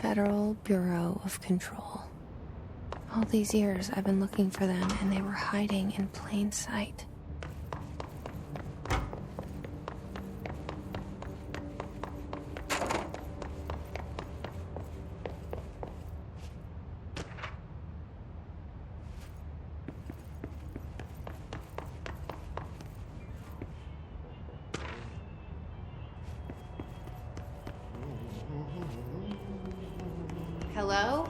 Federal Bureau of Control. All these years I've been looking for them, and they were hiding in plain sight. Hello?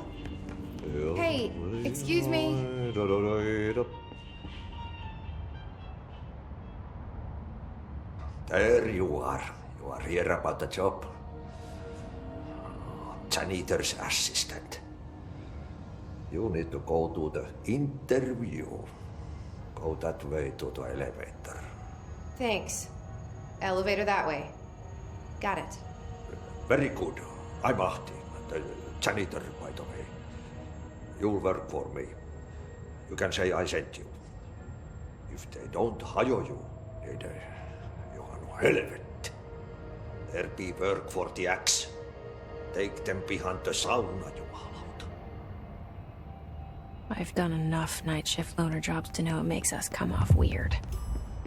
Hey, excuse me. There you are. You are here about the job. Janitor's assistant. You need to go to the interview. Go that way to the elevator. Thanks. Elevator that way. Got it. Very good. I'm Ahti, the janitor, by the way. You'll work for me. You can say I sent you. If they don't hire you, then you are no helvet. There be work for the axe. Take them behind the sauna, jumalauta. I've done enough night shift loner jobs to know it makes us come off weird.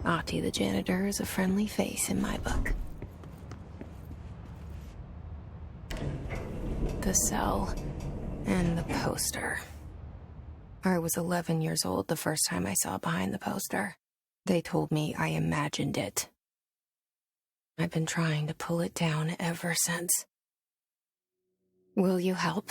Ahti the janitor is a friendly face in my book. The cell and the poster. I was 11 years old the first time I saw behind the poster. They told me I imagined it. I've been trying to pull it down ever since. Will you help?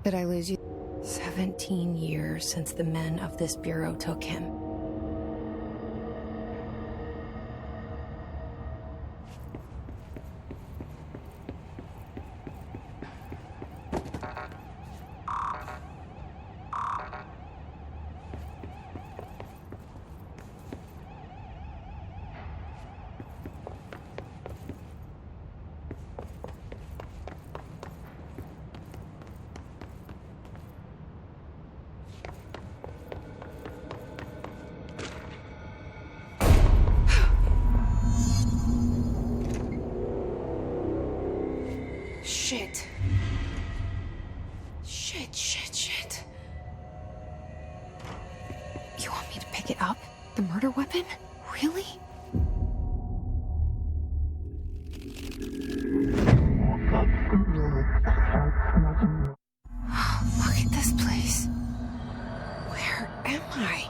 Did I lose you? 17 years since the men of this bureau took him. Shit. Shit. You want me to pick it up? The murder weapon? Really? Look at this place. Where am I?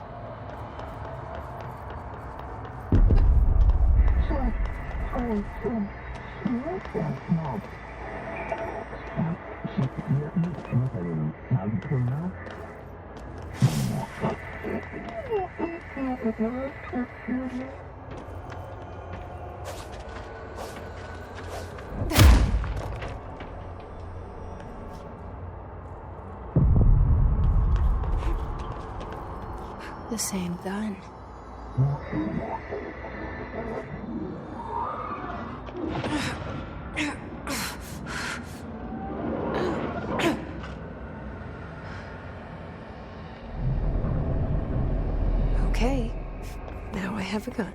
The same gun. Okay, now I have a gun.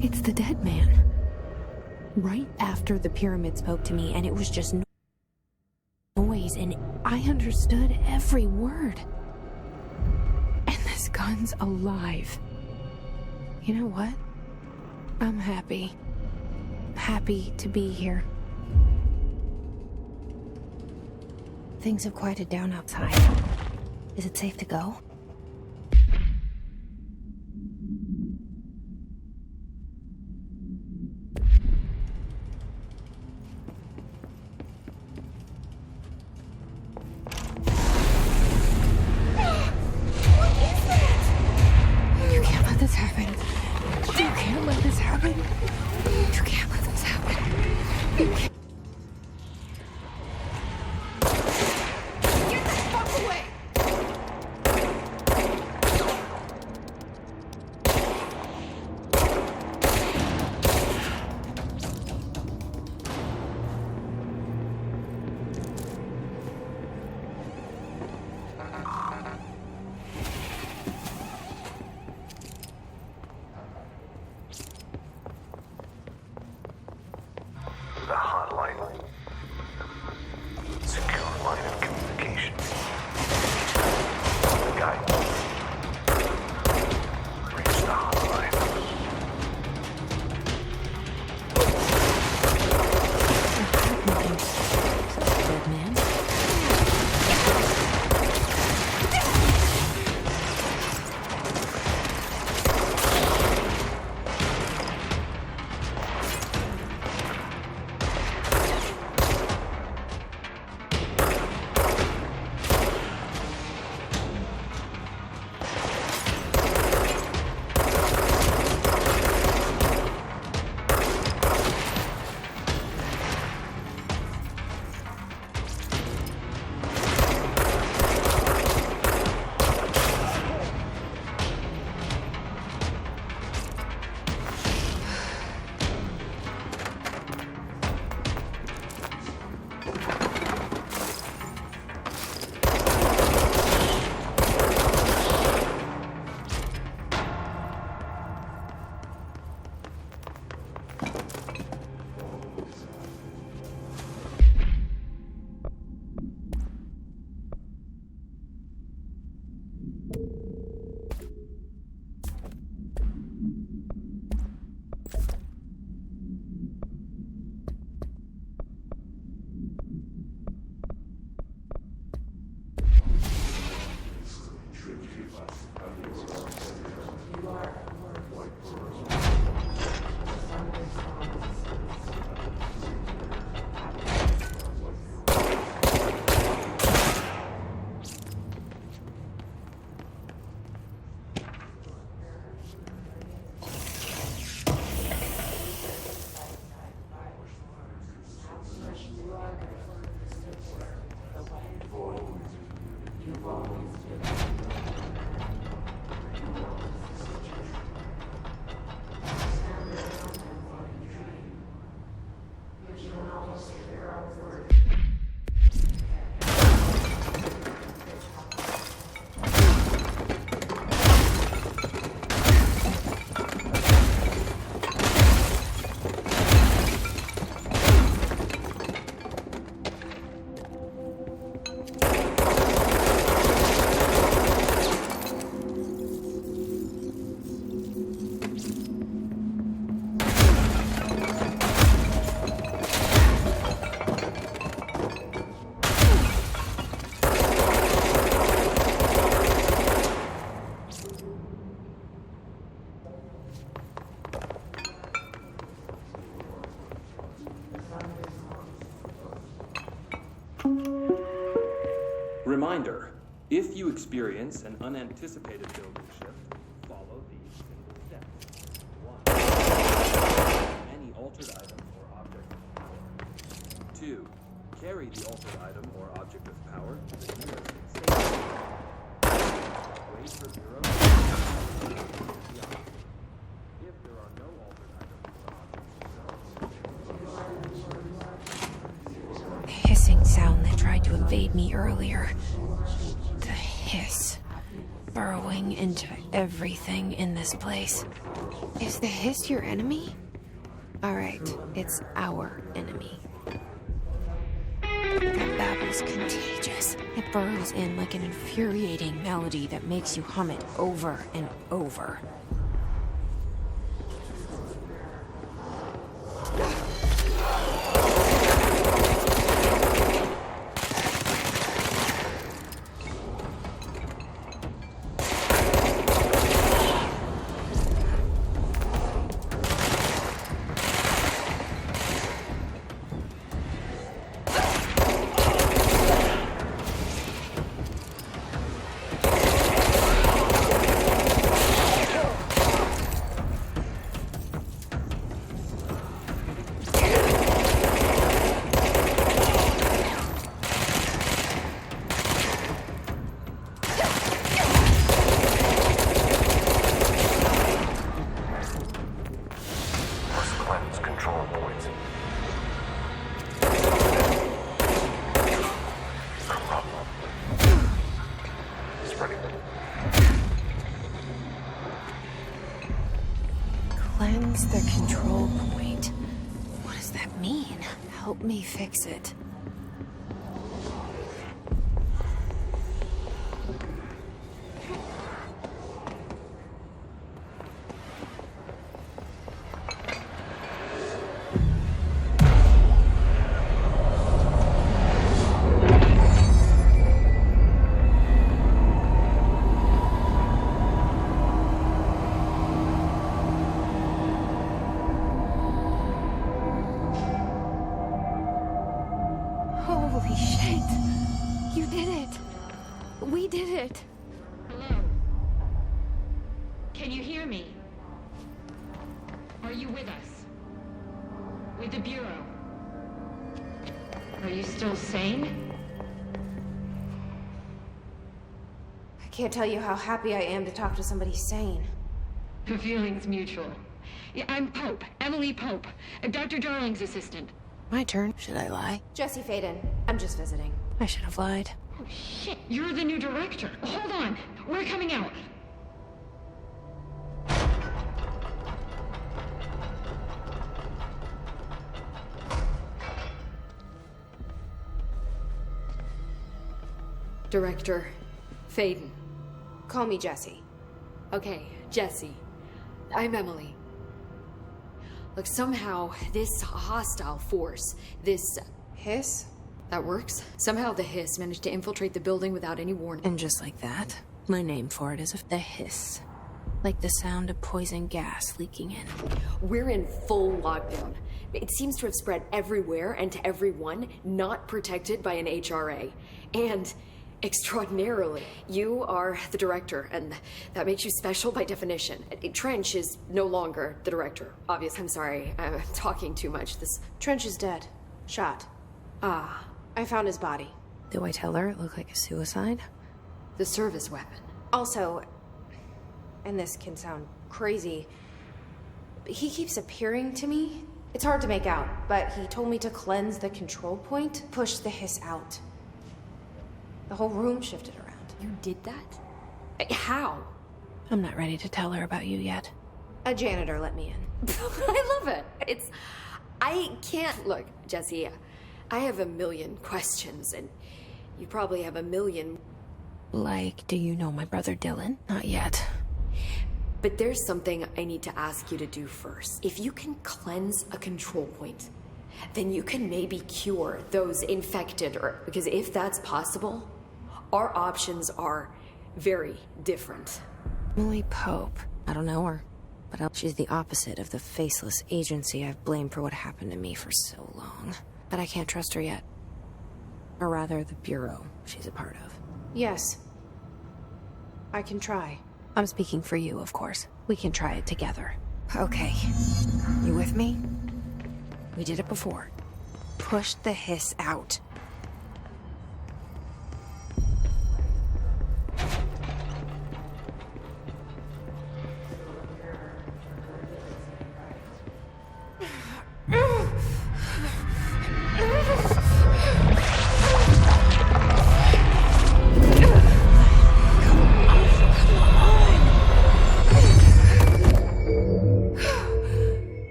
It's the dead man. Right after the pyramid spoke to me, and it was just noise, and I understood every word. And this gun's alive. You know what? I'm happy. Happy to be here. Things have quieted down outside. Is it safe to go? The hotline. Secure line of communication. Guidance. Reach the hotline. Dead man. Reminder, if you experience an unanticipated building shift, follow these simple steps. 1. Any altered item or object of power. 2. Carry the altered item or object of power to the nearest station. Wait for zero. If there are no altered items or objects of The hissing sound that tried to invade me earlier. The hiss. Burrowing into everything in this place. Is the hiss your enemy? Alright, it's our enemy. That babble's contagious. It burrows in like an infuriating melody that makes you hum it over and over. Must cleanse control points. Corrupt. Spreading. Cleanse the control point. What does that mean? Help me fix it. Holy shit! You did it! We did it! Hello? Can you hear me? Are you with us? With the Bureau? Are you still sane? I can't tell you how happy I am to talk to somebody sane. The feeling's mutual. Yeah, I'm Pope, Emily Pope, Dr. Darling's assistant. My turn. Should I lie? Jesse Faden. I'm just visiting. I should have lied. Oh, shit, you're the new director. Hold on, we're coming out. Director Faden. Call me Jesse. Okay, Jesse. I'm Emily. Look, somehow this hostile force, this... Hiss? that works? Somehow the hiss managed to infiltrate the building without any warning. And just like that, my name for it is the hiss. Like the sound of poison gas leaking in. We're in full lockdown. It seems to have spread everywhere and to everyone not protected by an HRA. And extraordinarily, you are the director, and that makes you special by definition. Trench is no longer the director, obviously. I'm sorry, I'm talking too much. This... Trench is dead. Shot. Ah, I found his body. Do I tell her it looked like a suicide? the service weapon. Also, and this can sound crazy, but he keeps appearing to me. It's hard to make out, but he told me to cleanse the control point, push the hiss out. The whole room shifted around. You did that? How? I'm not ready to tell her about you yet. A janitor let me in. I love it. I can't... Look, Jesse, I have a million questions, and you probably have a million... Like, do you know my brother Dylan? Not yet. But there's something I need to ask you to do first. If you can cleanse a control point, then you can maybe cure those infected, or... Because if that's possible, our options are very different. Emily Pope. I don't know her, but she's the opposite of the faceless agency I've blamed for what happened to me for so long. But I can't trust her yet. Or rather, the Bureau she's a part of. Yes. I can try. I'm speaking for you, of course. We can try it together. Okay. You with me? We did it before. Push the hiss out.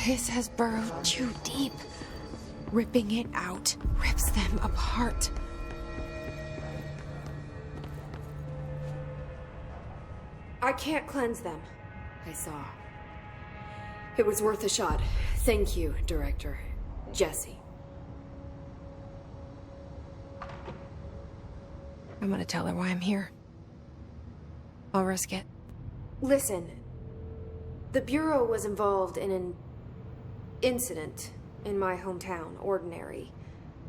hiss has burrowed too deep. Ripping it out rips them apart. I can't cleanse them. I saw. It was worth a shot. Thank you, Director. Jesse. I'm gonna tell her why I'm here. I'll risk it. Listen, the Bureau was involved in an incident in my hometown, Ordinary,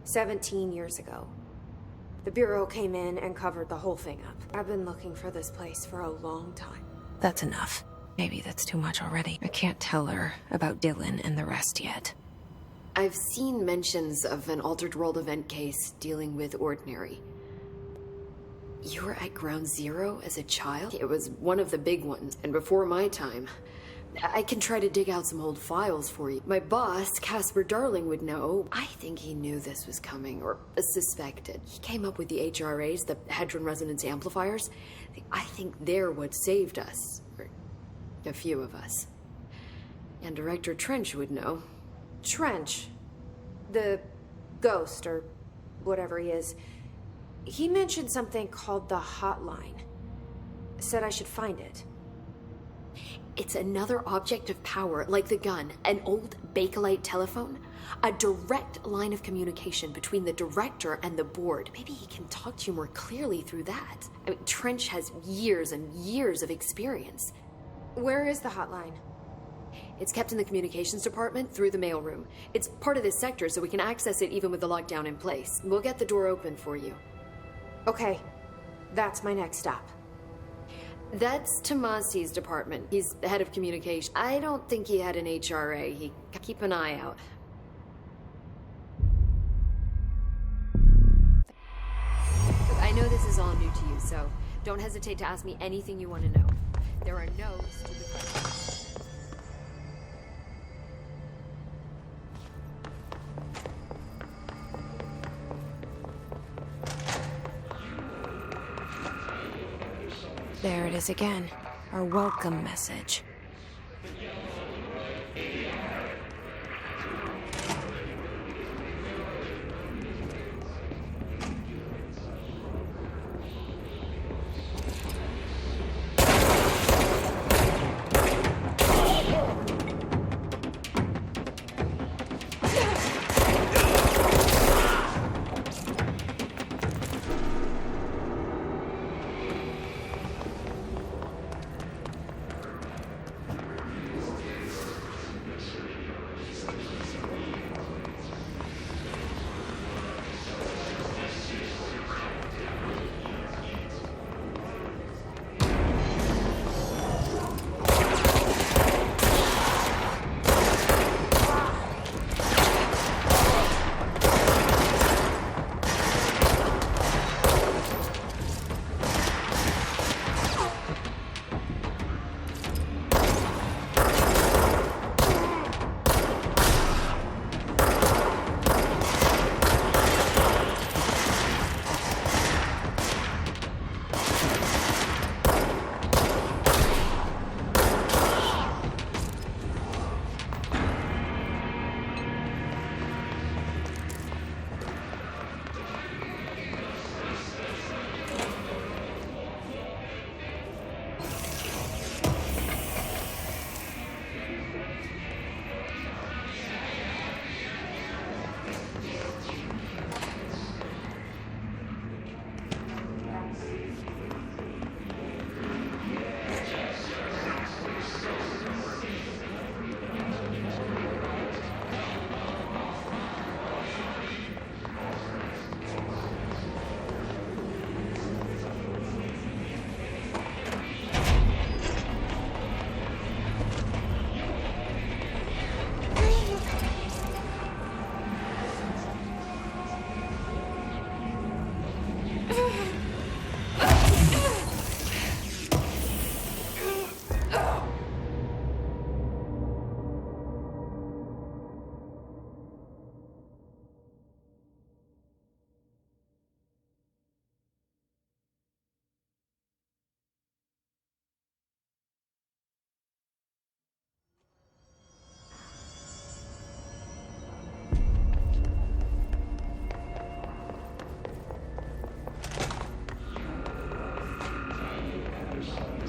17 years ago. The Bureau came in and covered the whole thing up. I've been looking for this place for a long time. That's enough. Maybe that's too much already. I can't tell her about Dylan and the rest yet. I've seen mentions of an Altered World event case dealing with Ordinary. You were at Ground Zero as a child? It was one of the big ones, and before my time. I can try to dig out some old files for you. My boss, Casper Darling, would know. I think he knew this was coming, or suspected. He came up with the HRAs, the Hadron Resonance Amplifiers. I think they're what saved us. Or a few of us. And Director Trench would know. Trench, the ghost, or whatever he is, he mentioned something called the Hotline. Said I should find it. It's another object of power, like the gun, an old Bakelite telephone. A direct line of communication between the director and the board. Maybe he can talk to you more clearly through that. I mean, Trench has years and years of experience. Where is the hotline? It's kept in the communications department through the mailroom. It's part of this sector, so we can access it even with the lockdown in place. We'll get the door open for you. Okay, that's my next stop. That's Tomasi's department. He's the head of communication. I don't think he had an HRA. Keep an eye out. Look, I know this is all new to you, so don't hesitate to ask me anything you want to know. There are no stupid questions. There it is again. Our welcome message.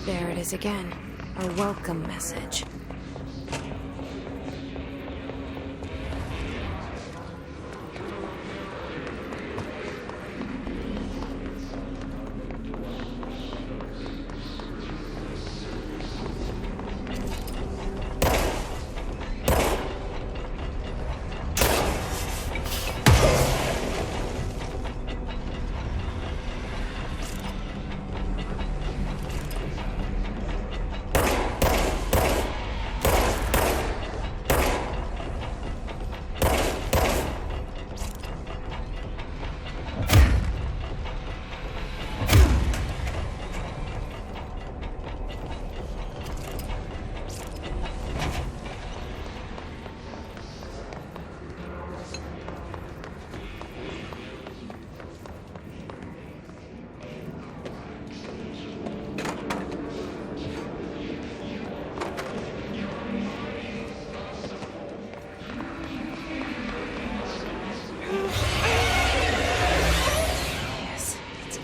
There it is again. A welcome message.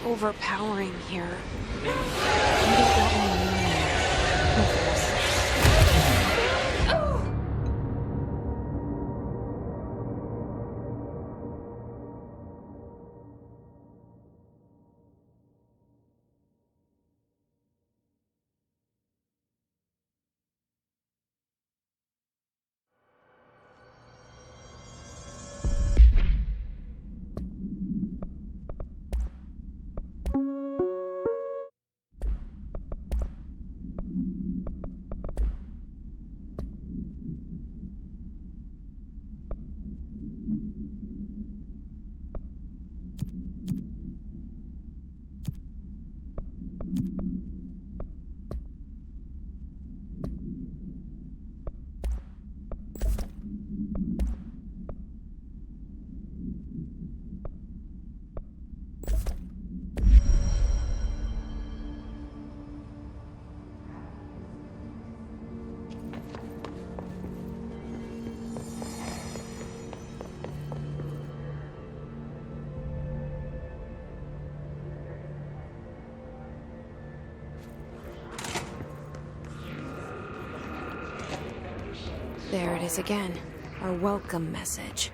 Overpowering here. Maybe it got me There it is again. Our welcome message.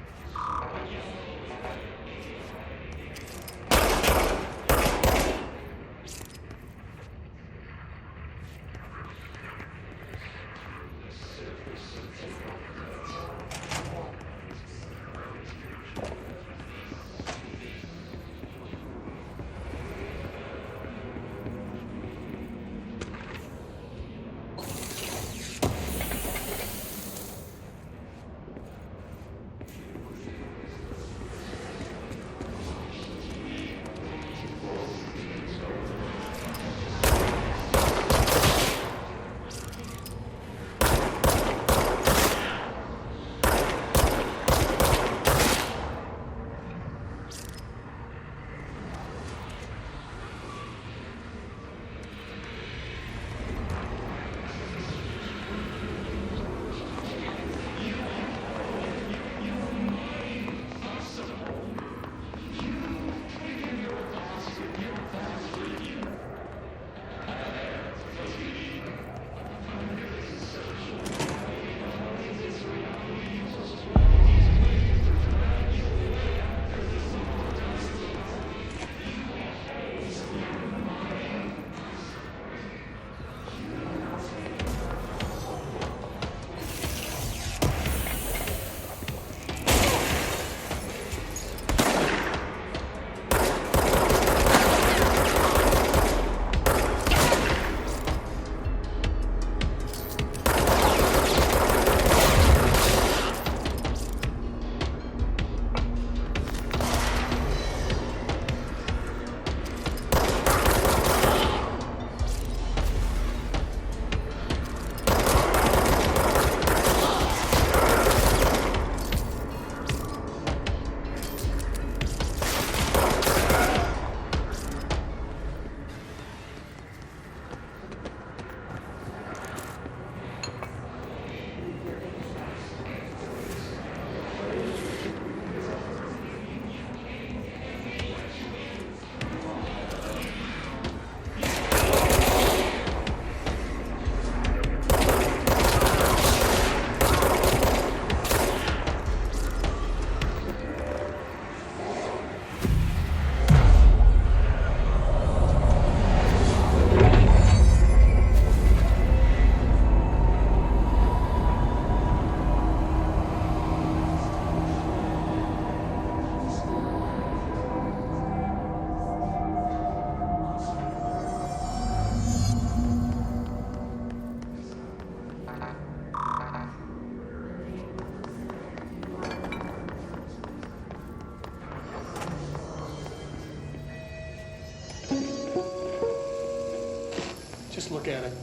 Just look at it.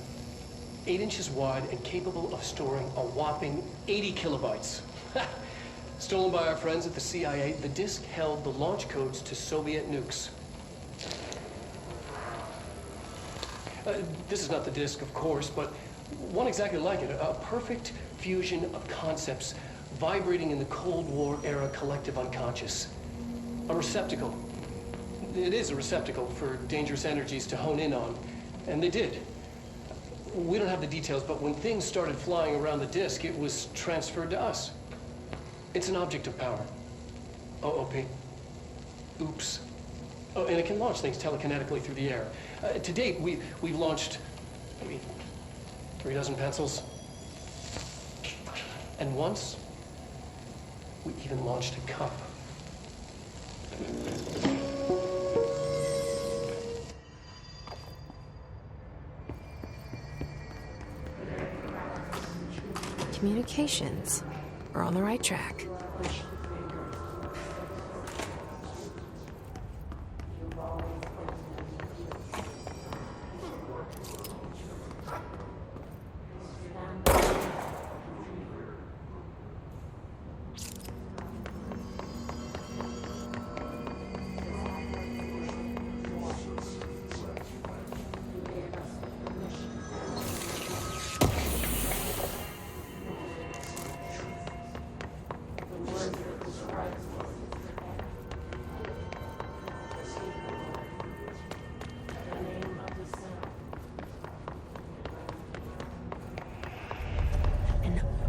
8 inches wide and capable of storing a whopping 80 kilobytes. Stolen by our friends at the CIA, the disk held the launch codes to Soviet nukes. This is not the disk, of course, but one exactly like it. A perfect fusion of concepts vibrating in the Cold War era collective unconscious. A receptacle. It is a receptacle for dangerous energies to hone in on. And they did. We don't have the details, but when things started flying around the disk, it was transferred to us. It's an object of power. OOP. Oops. Oh, and it can launch things telekinetically through the air. To date, we've launched maybe 3 dozen pencils. And once, we even launched a cup. Communications. We're on the right track.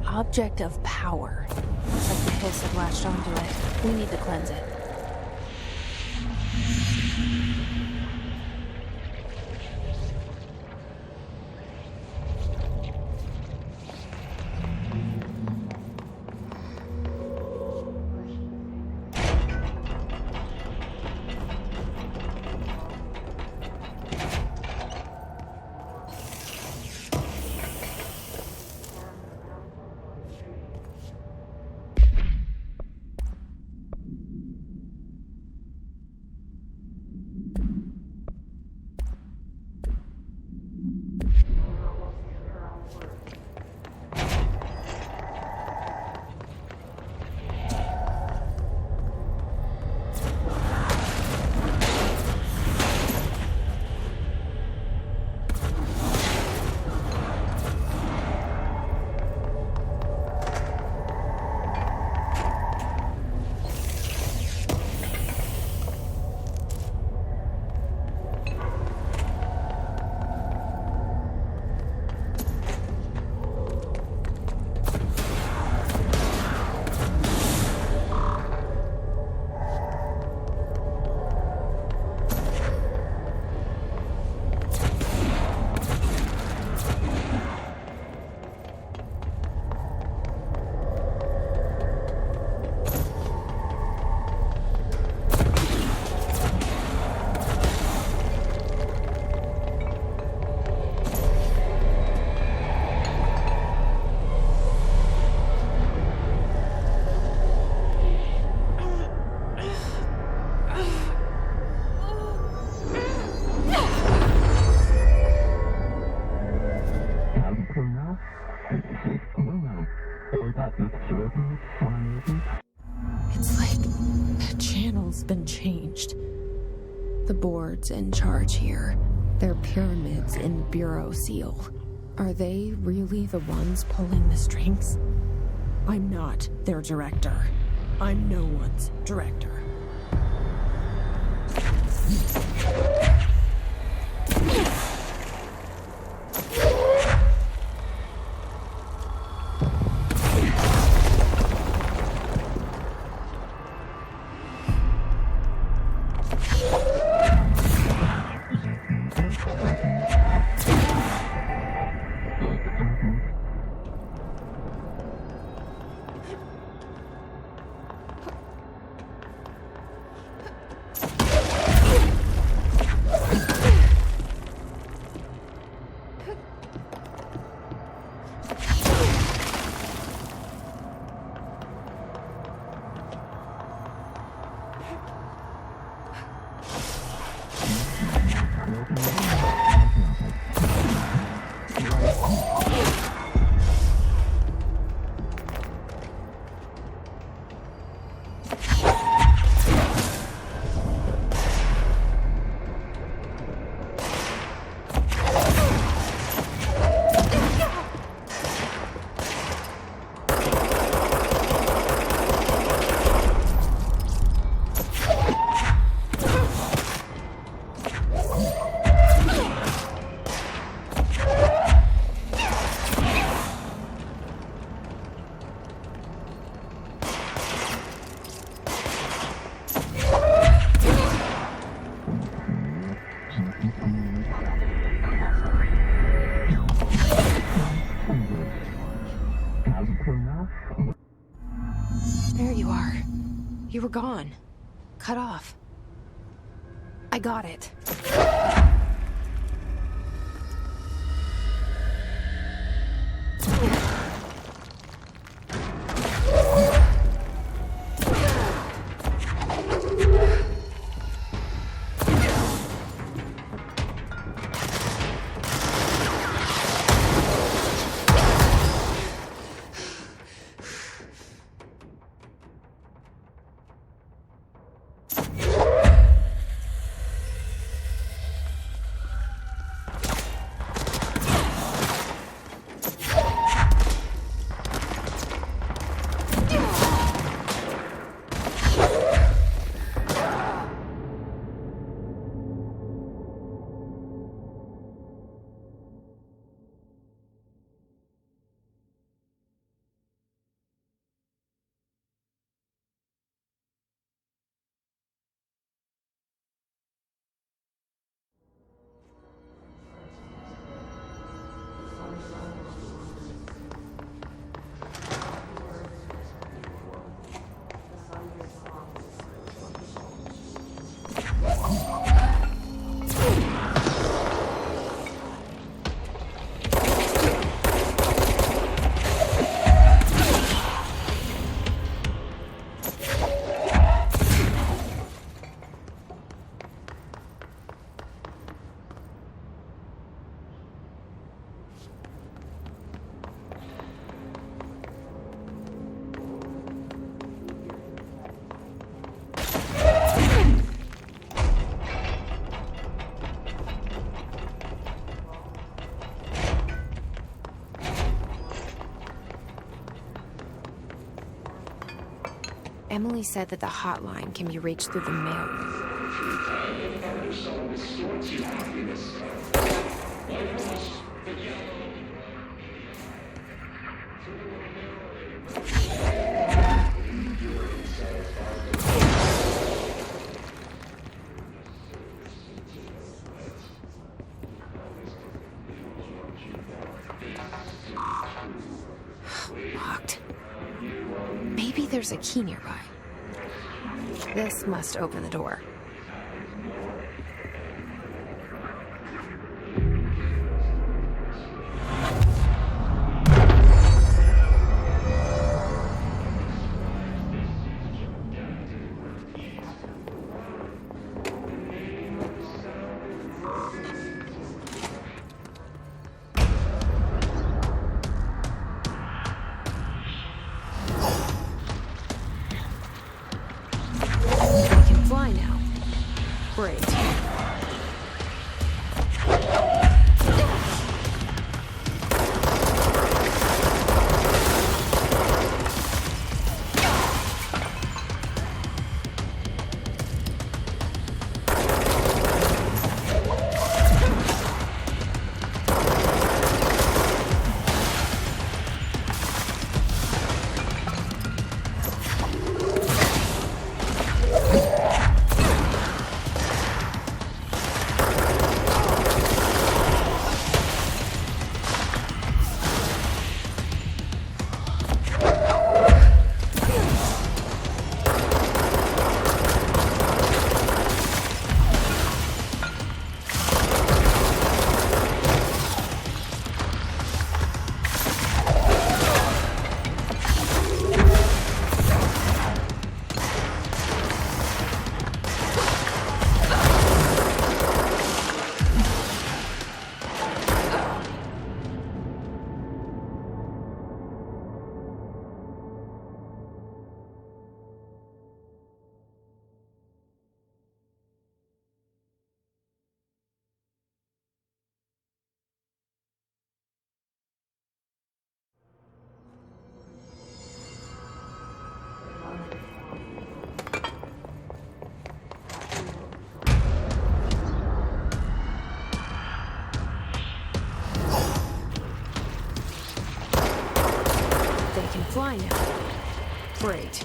Object of power. Looks like the hiss have latched onto it. We need to cleanse it. It's like the channel's been changed. The board's in charge here. They're pyramids in Bureau Seal. Are they really the ones pulling the strings? I'm not their director. I'm no one's director. There you are. You were gone. Cut off. I got it. Emily said that the hotline can be reached through the mail. Locked. Maybe there's a key nearby. This must open the door. Great. Great.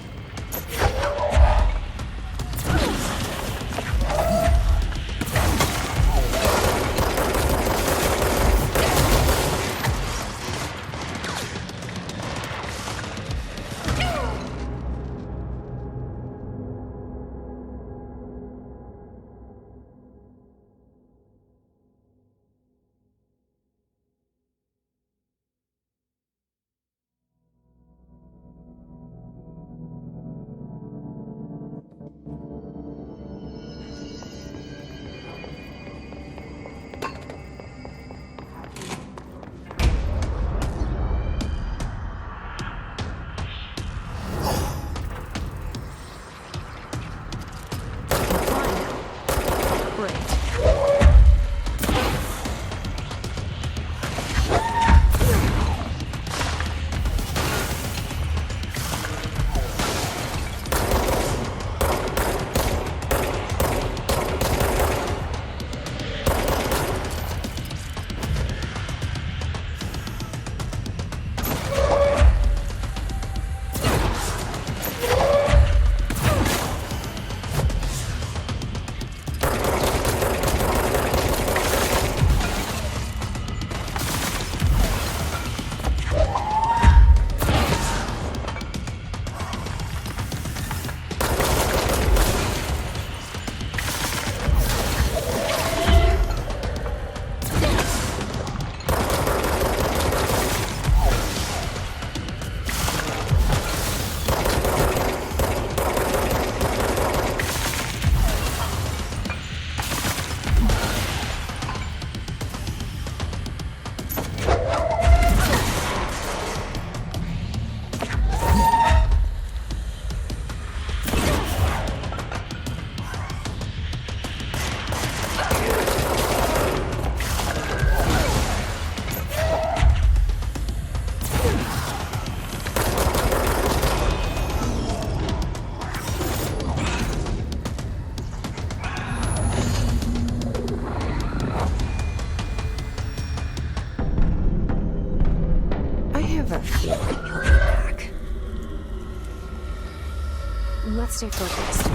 Let's stay focused. The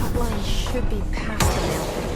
hotline should be past the mail.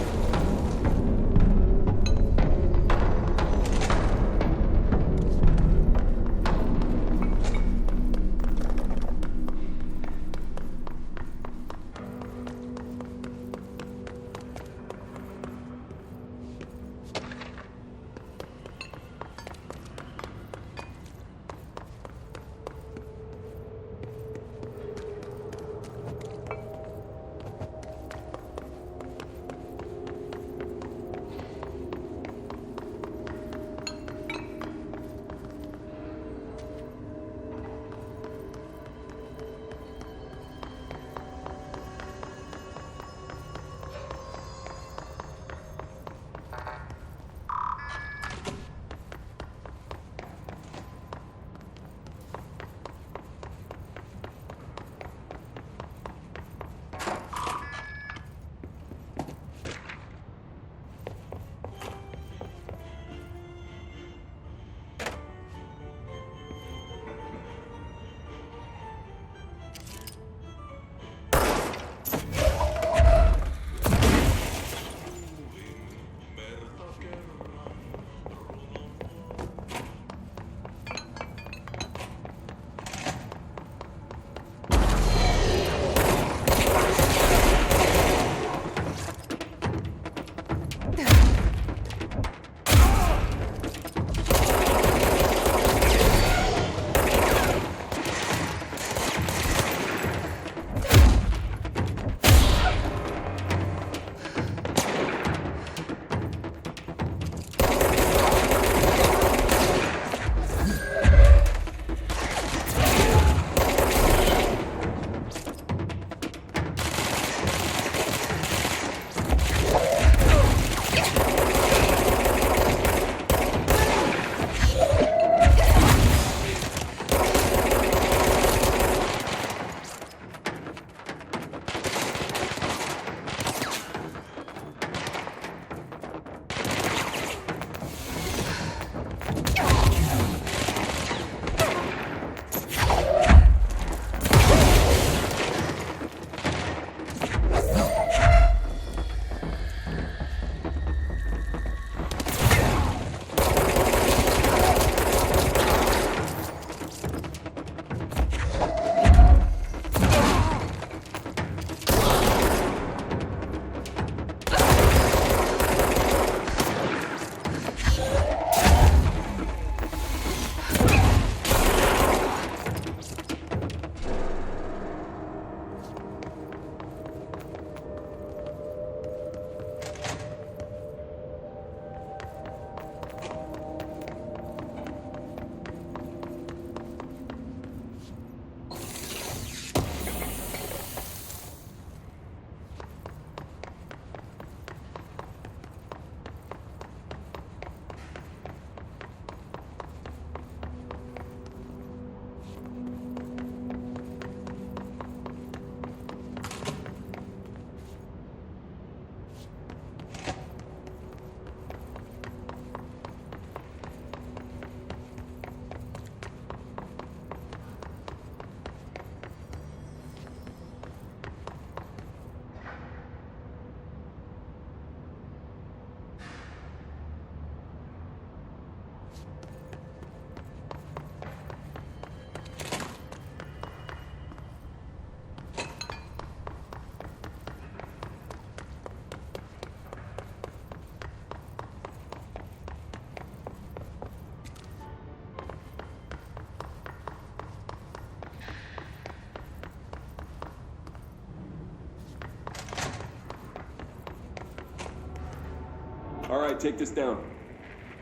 All right, take this down.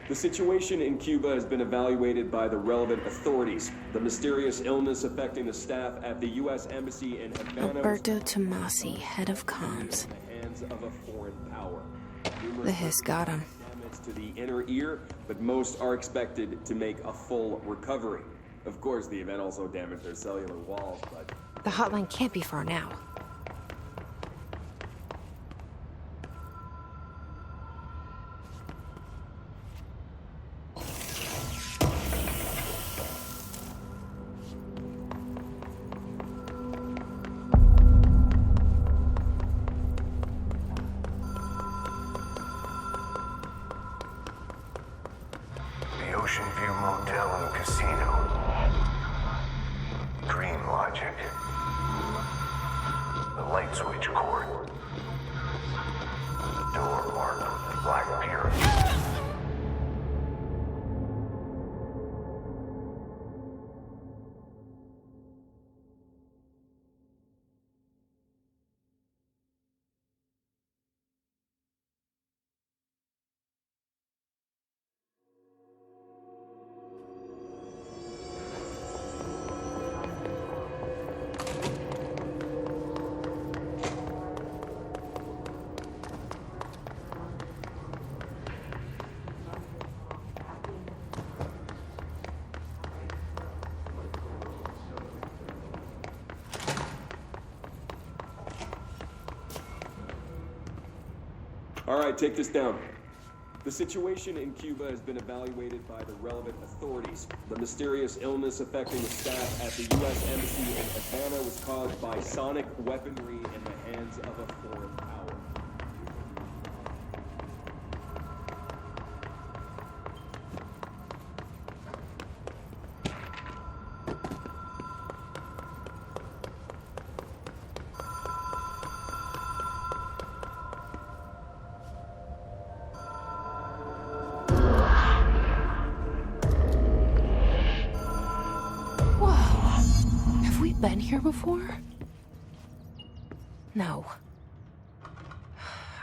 The situation in Cuba has been evaluated by the relevant authorities. The mysterious illness affecting the staff at the U.S. Embassy in Havana Alberto Tomasi, head of comms. in the hands of a foreign power. The hiss got him. Damage to the inner ear, but most are expected to make a full recovery. Of course, the event also damaged their cellular walls, but... The hotline can't be far now. The Ocean View Motel and Casino. Dream Logic. The light switch cord. The door marked with the black pyramid. All right, take this down. The situation in Cuba has been evaluated by the relevant authorities. The mysterious illness affecting the staff at the U.S. Embassy in Havana was caused by sonic weaponry in the hands of a foreign power. Been here before? No.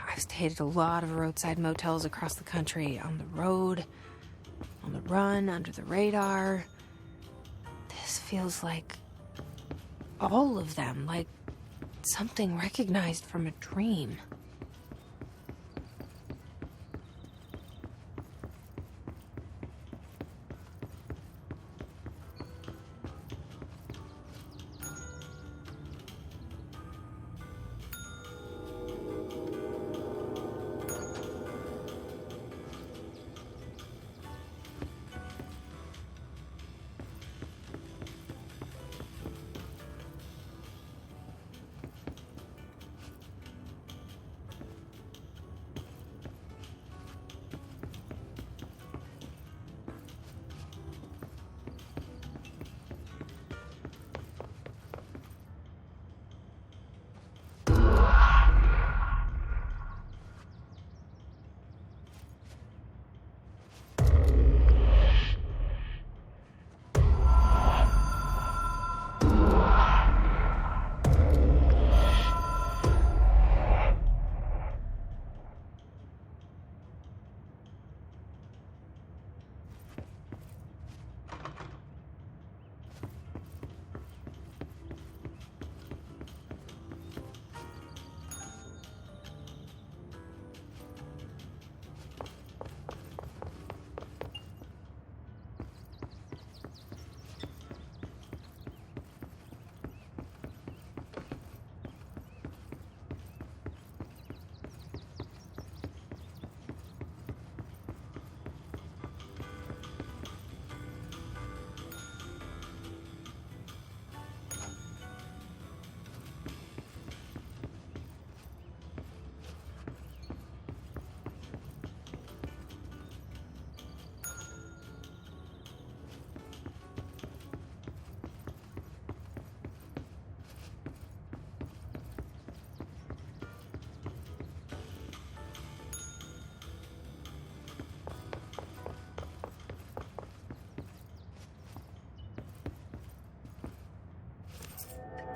I've stayed at a lot of roadside motels across the country, on the road, on the run, under the radar. This feels like all of them, like something recognized from a dream.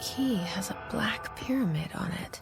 Key has a black pyramid on it.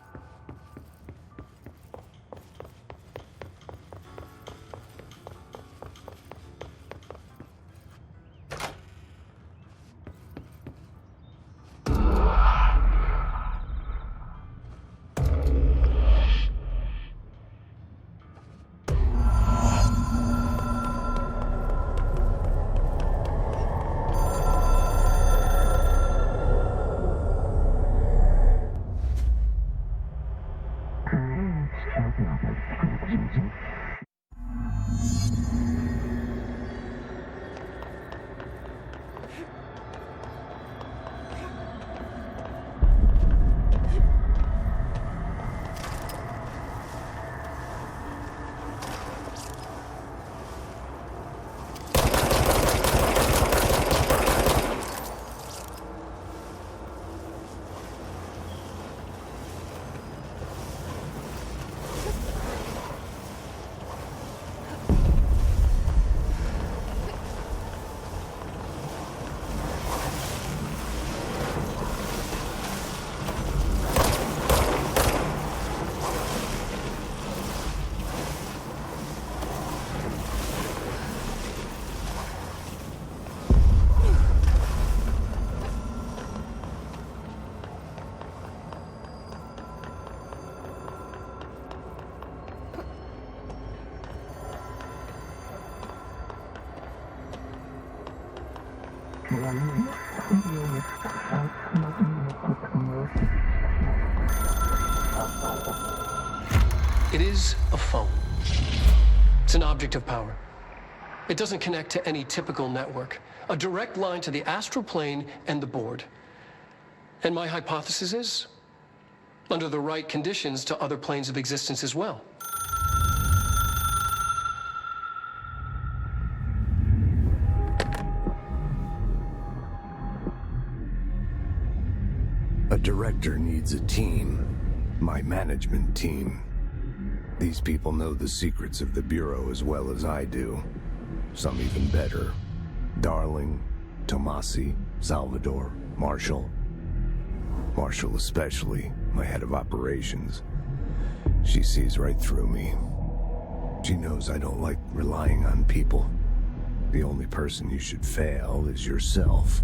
It is a phone. It's an object of power. It doesn't connect to any typical network. A direct line to the astral plane and the board. And my hypothesis is, under the right conditions, to other planes of existence as well. A director needs a team. My management team. These people know the secrets of the Bureau as well as I do. Some even better. Darling, Tomasi, Salvador, Marshall. Marshall especially, my head of operations. She sees right through me. She knows I don't like relying on people. The only person you should fail is yourself.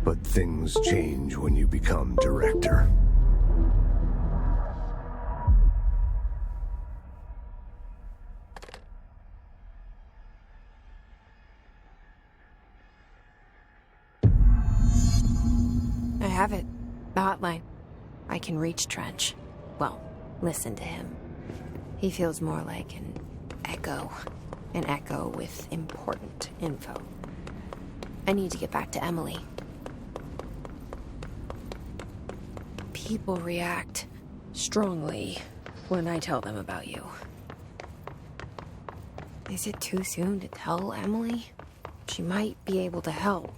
But things change when you become director. I have it. The hotline. I can reach Trench. Well, listen to him. He feels more like an echo. An echo with important info. I need to get back to Emily. People react strongly when I tell them about you. Is it too soon to tell Emily? She might be able to help.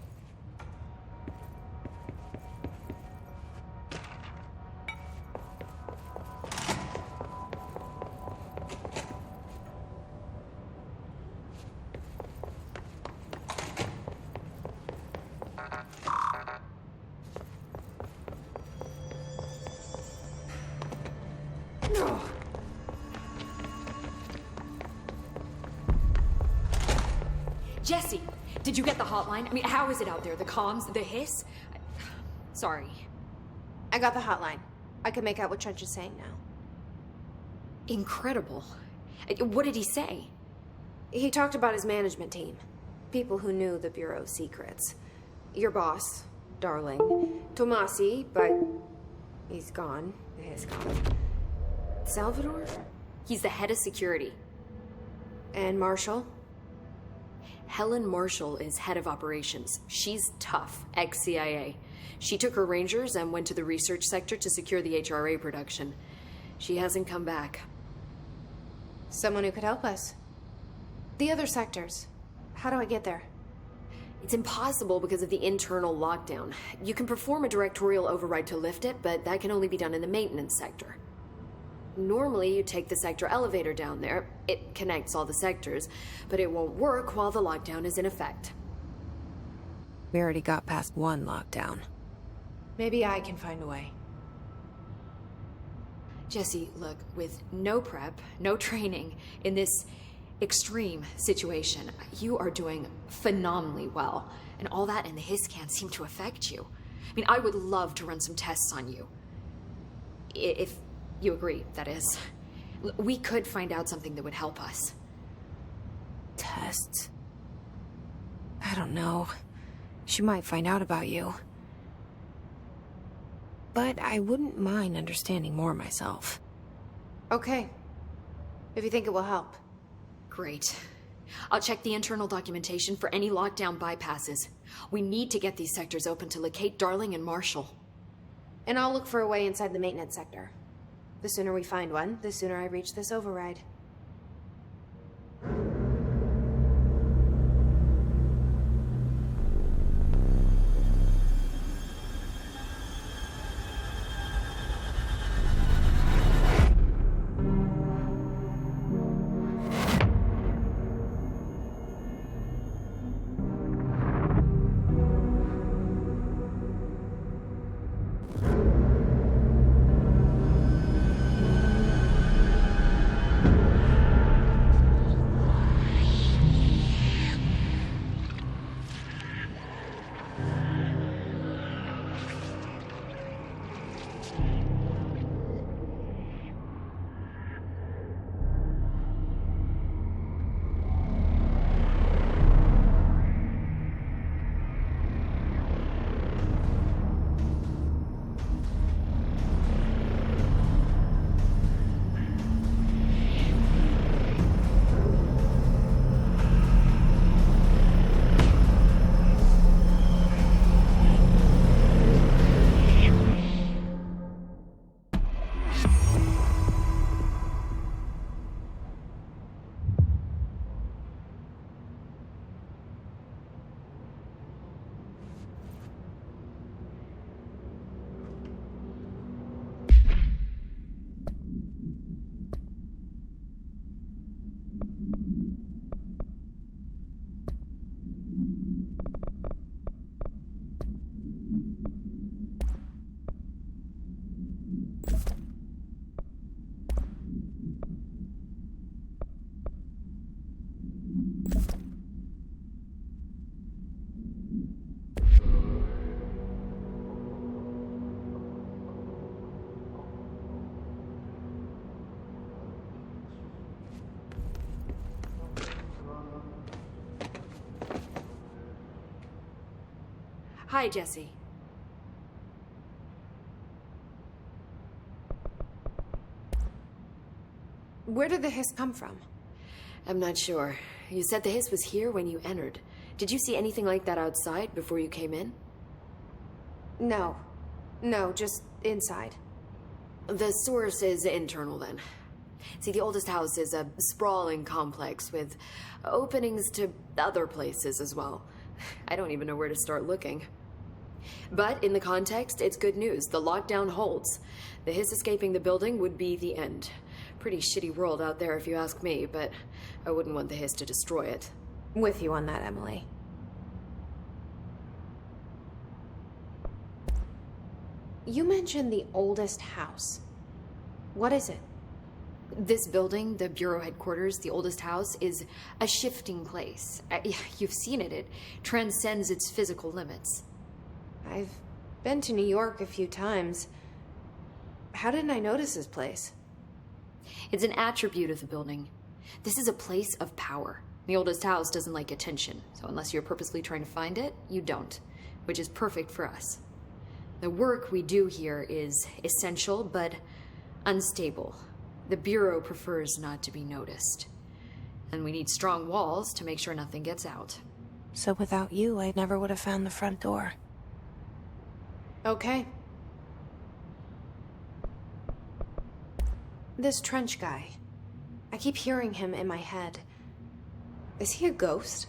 Jesse, did you get the hotline? I mean, how is it out there? The comms, the hiss? Sorry. I got the hotline. I can make out what Trench is saying now. Incredible. What did he say? He talked about his management team. People who knew the Bureau's secrets. Your boss, Darling. Tomasi, but he's gone. He's gone. Salvador? He's the head of security. And Marshall? Helen Marshall is head of operations. She's tough, ex-CIA. She took her Rangers and went to the research sector to secure the HRA production. She hasn't come back. Someone who could help us. The other sectors. How do I get there? It's impossible because of the internal lockdown. You can perform a directorial override to lift it, but that can only be done in the maintenance sector. Normally, you take the sector elevator down there. It connects all the sectors, but it won't work while the lockdown is in effect. We already got past one lockdown. Maybe I can find a way. Jesse, look, with no prep, no training, in this extreme situation, you are doing phenomenally well. And all that and the hiss can't seem to affect you. I mean, I would love to run some tests on you. If you agree, that is. We could find out something that would help us. Tests? I don't know. She might find out about you. But I wouldn't mind understanding more myself. Okay. if you think it will help. Great. I'll check the internal documentation for any lockdown bypasses. We need to get these sectors open to locate Darling and Marshall. And I'll look for a way inside the maintenance sector. The sooner we find one, the sooner I reach this override. Hi, Jesse. Where did the hiss come from? I'm not sure. You said the hiss was here when you entered. Did you see anything like that outside before you came in? No. No, just inside. The source is internal, then. See, the oldest house is a sprawling complex with openings to other places as well. I don't even know where to start looking. But in the context, it's good news. The lockdown holds. The hiss escaping the building would be the end. Pretty shitty world out there if you ask me, but I wouldn't want the hiss to destroy it. With you on that, Emily. You mentioned the oldest house. What is it? This building, the Bureau headquarters, the oldest house, is a shifting place. You've seen it. It transcends its physical limits. I've been to New York a few times. How didn't I notice this place? It's an attribute of the building. This is a place of power. The oldest house doesn't like attention, so unless you're purposely trying to find it, you don't, which is perfect for us. The work we do here is essential, but unstable. The Bureau prefers not to be noticed. And we need strong walls to make sure nothing gets out. So without you, I never would have found the front door. Okay. This Trench guy. I keep hearing him in my head. Is he a ghost?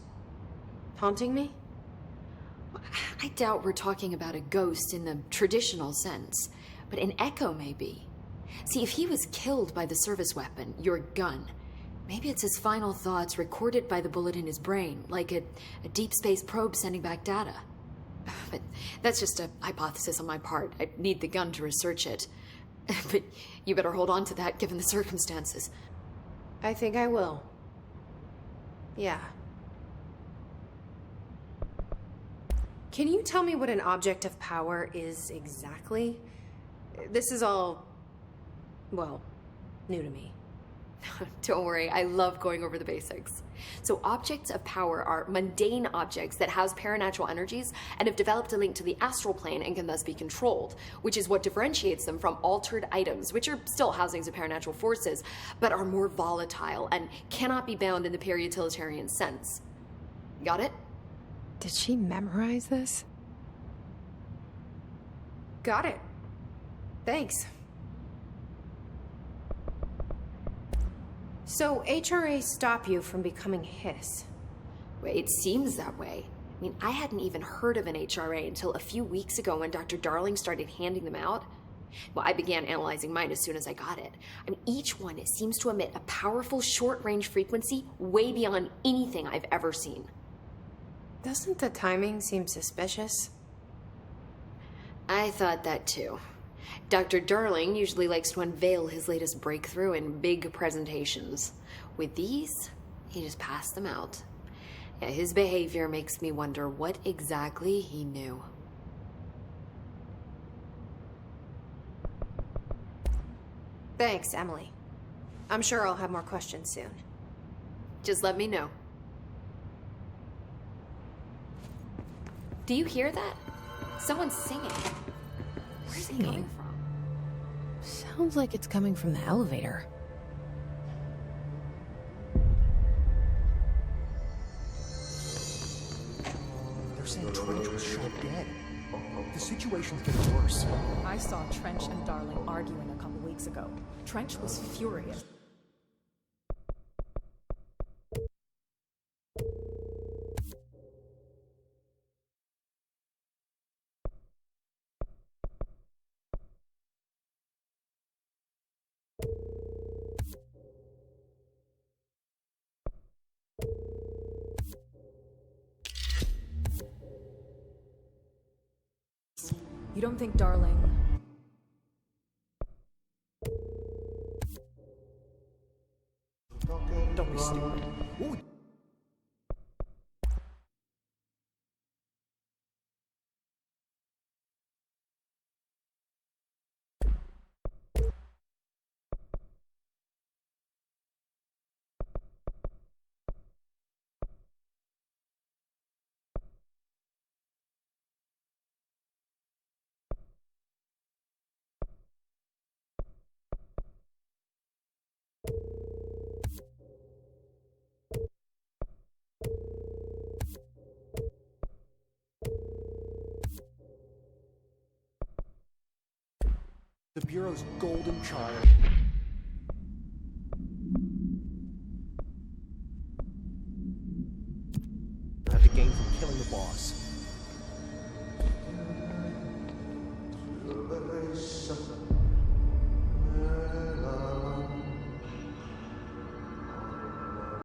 Haunting me? I doubt we're talking about a ghost in the traditional sense, but an echo maybe. See, if he was killed by the service weapon, your gun, maybe it's his final thoughts recorded by the bullet in his brain, like a deep space probe sending back data. But that's just a hypothesis on my part. I'd need the gun to research it. But you better hold on to that given the circumstances. I think I will. Yeah. Can you tell me what an object of power is exactly? This is all, well, new to me. Don't worry, I love going over the basics. So objects of power are mundane objects that house paranatural energies and have developed a link to the astral plane and can thus be controlled, which is what differentiates them from altered items, which are still housings of paranatural forces, but are more volatile and cannot be bound in the pure utilitarian sense. Got it? Did she memorize this? Got it. Thanks. So, HRA stop you from becoming Hiss? Well, it seems that way. I mean, I hadn't even heard of an HRA until a few weeks ago when Dr. Darling started handing them out. Well, I began analyzing mine as soon as I got it. I mean, each one seems to emit a powerful short-range frequency way beyond anything I've ever seen. Doesn't the timing seem suspicious? I thought that too. Dr. Darling usually likes to unveil his latest breakthrough in big presentations. With these, he just passed them out. Yeah, his behavior makes me wonder what exactly he knew. Thanks, Emily. I'm sure I'll have more questions soon. Just let me know. Do you hear that? Someone's singing. Where's it coming from? Sounds like it's coming from the elevator. They're saying Trench was shot dead. The situation's getting worse. I saw Trench and Darling arguing a couple weeks ago. Trench was furious. You don't think Darling... Don't be stupid. Ooh. The Bureau's golden child.